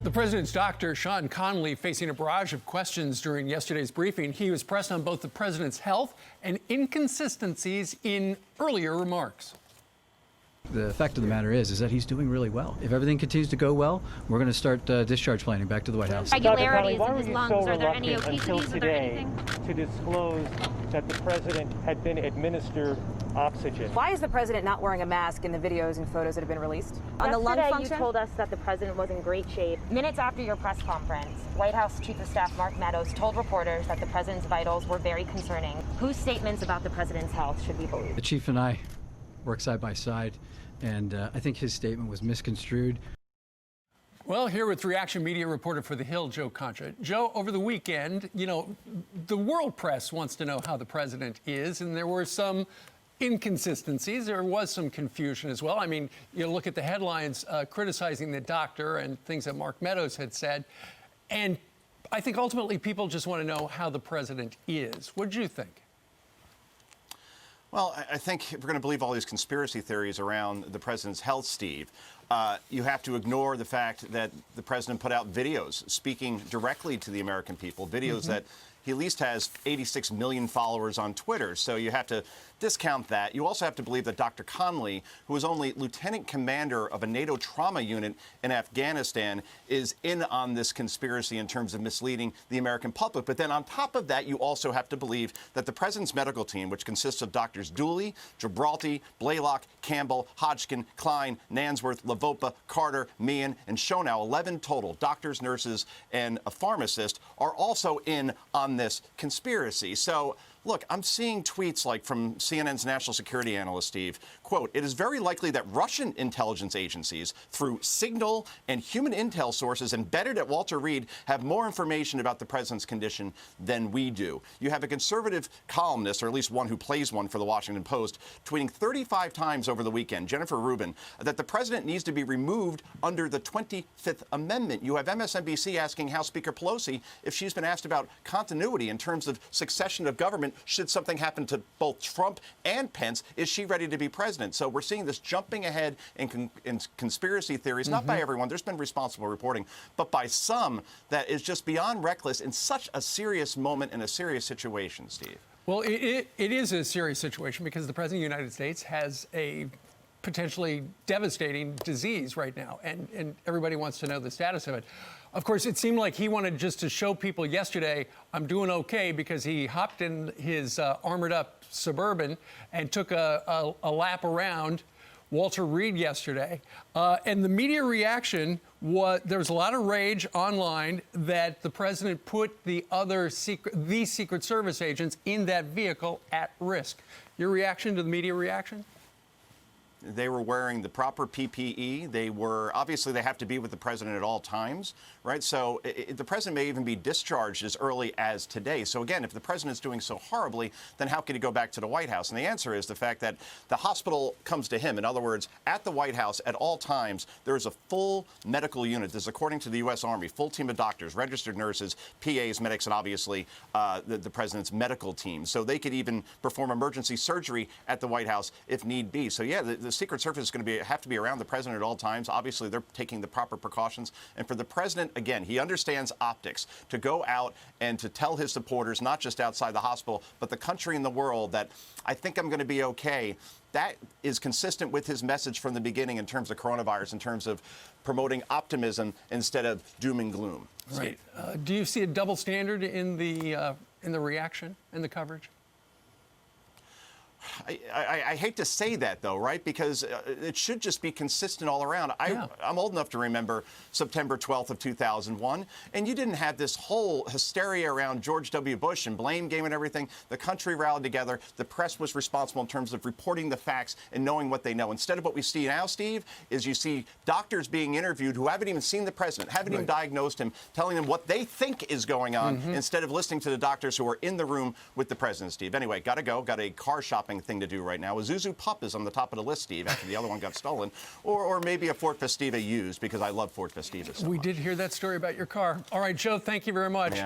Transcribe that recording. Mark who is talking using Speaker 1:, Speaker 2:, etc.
Speaker 1: The president's doctor, Sean Connolly, facing a barrage of questions during yesterday's briefing. He was pressed on both the president's health and inconsistencies in earlier remarks.
Speaker 2: The fact of the matter is that he's doing really well. If everything continues to go well, we're going to start discharge planning back to the White House.
Speaker 3: Regularities in his lungs. Are there any
Speaker 4: until
Speaker 3: obesities?
Speaker 4: today to disclose that the president had been administered oxygen?
Speaker 5: Why is the president not wearing a mask in the videos and photos that have been released? On the lung function?
Speaker 6: You told us that the president was in great shape. Minutes after your press conference, White House Chief of Staff Mark Meadows told reporters that the president's vitals were very concerning. Whose statements about the president's health should we believe?
Speaker 2: The chief and I work side by side, and I think his statement was misconstrued.
Speaker 1: Well, here with reaction media reporter for The Hill, Joe Concha. Joe, over the weekend, the world press wants to know how the president is, and there were some inconsistencies. There was some confusion as well. I mean, you look at the headlines criticizing the doctor and things that Mark Meadows had said. And I think ultimately people just want to know how the president is. What did you think?
Speaker 7: Well, I think if we're going to believe all these conspiracy theories around the president's health, Steve, you have to ignore the fact that the president put out videos speaking directly to the American people, videos that he at least has 86 million followers on Twitter. So you have to discount that. You also have to believe that Dr. Connolly, who is only lieutenant commander of a NATO trauma unit in Afghanistan, is in on this conspiracy in terms of misleading the American public. But then on top of that, you also have to believe that the president's medical team, which consists of Doctors Dooley, Gibraltar, Blaylock, Campbell, Hodgkin, Klein, Nansworth, Lavopa, Carter, Meehan, and Schonow, 11 total doctors, nurses, and a pharmacist, are also in on this conspiracy. So, look, I'm seeing tweets like from CNN's national security analyst, Steve, quote, "It is very likely that Russian intelligence agencies, through signal and human intel sources embedded at Walter Reed, have more information about the president's condition than we do." You have a conservative columnist, or at least one who plays one for the Washington Post, tweeting 35 times over the weekend, Jennifer Rubin, that the president needs to be removed under the 25th Amendment. You have MSNBC asking House Speaker Pelosi if she's been asked about continuity in terms of succession of government. Should something happen to both Trump and Pence, is she ready to be president? So we're seeing this jumping ahead in conspiracy theories, not by everyone. There's been responsible reporting, but by some that is just beyond reckless in such a serious moment in a serious situation, Steve.
Speaker 1: Well, it is a serious situation because the president of the United States has a potentially devastating disease right now, and everybody wants to know the status of it. Of course, it seemed like he wanted just to show people yesterday, I'm doing okay, because he hopped in his armored-up Suburban and took a lap around Walter Reed yesterday. And the media reaction was, there was a lot of rage online that the president put the Secret Service agents in that vehicle at risk. Your reaction to the media reaction?
Speaker 7: They were wearing the proper PPE. They were, obviously, they have to be with the president at all times, right? So the president may even be discharged as early as today. So again, if the president is doing so horribly, then how can he go back to the White House? And the answer is the fact that the hospital comes to him. In other words, at the White House at all times, there is a full medical unit. This is according to the U.S. Army, full team of doctors, registered nurses, PAs, medics, and obviously the president's medical team. So they could even perform emergency surgery at the White House if need be. So yeah, the Secret Service is going to have to be around the president at all times. Obviously, they're taking the proper precautions. And for the president, again, he understands optics, to go out and to tell his supporters, not just outside the hospital, but the country and the world, that I think I'm going to be okay. That is consistent with his message from the beginning in terms of coronavirus, in terms of promoting optimism instead of doom and gloom.
Speaker 1: Right. Do you see a double standard in the reaction and the coverage?
Speaker 7: I hate to say that, though, right? Because it should just be consistent all around. I'm old enough to remember September 12th of 2001, and you didn't have this whole hysteria around George W. Bush and blame game and everything. The country rallied together. The press was responsible in terms of reporting the facts and knowing what they know. Instead of what we see now, Steve, is you see doctors being interviewed who haven't even seen the president, haven't even diagnosed him, telling them what they think is going on, instead of listening to the doctors who are in the room with the president, Steve. Anyway, got to go. Got a car shopping thing to do right now. A Zuzu pup is on the top of the list, Steve, after the other one got stolen. Or maybe a Ford Festiva used, because I love Ford Festivas so
Speaker 1: We
Speaker 7: much.
Speaker 1: did hear that story about your car. All right, Joe, thank you very much.
Speaker 7: Yeah.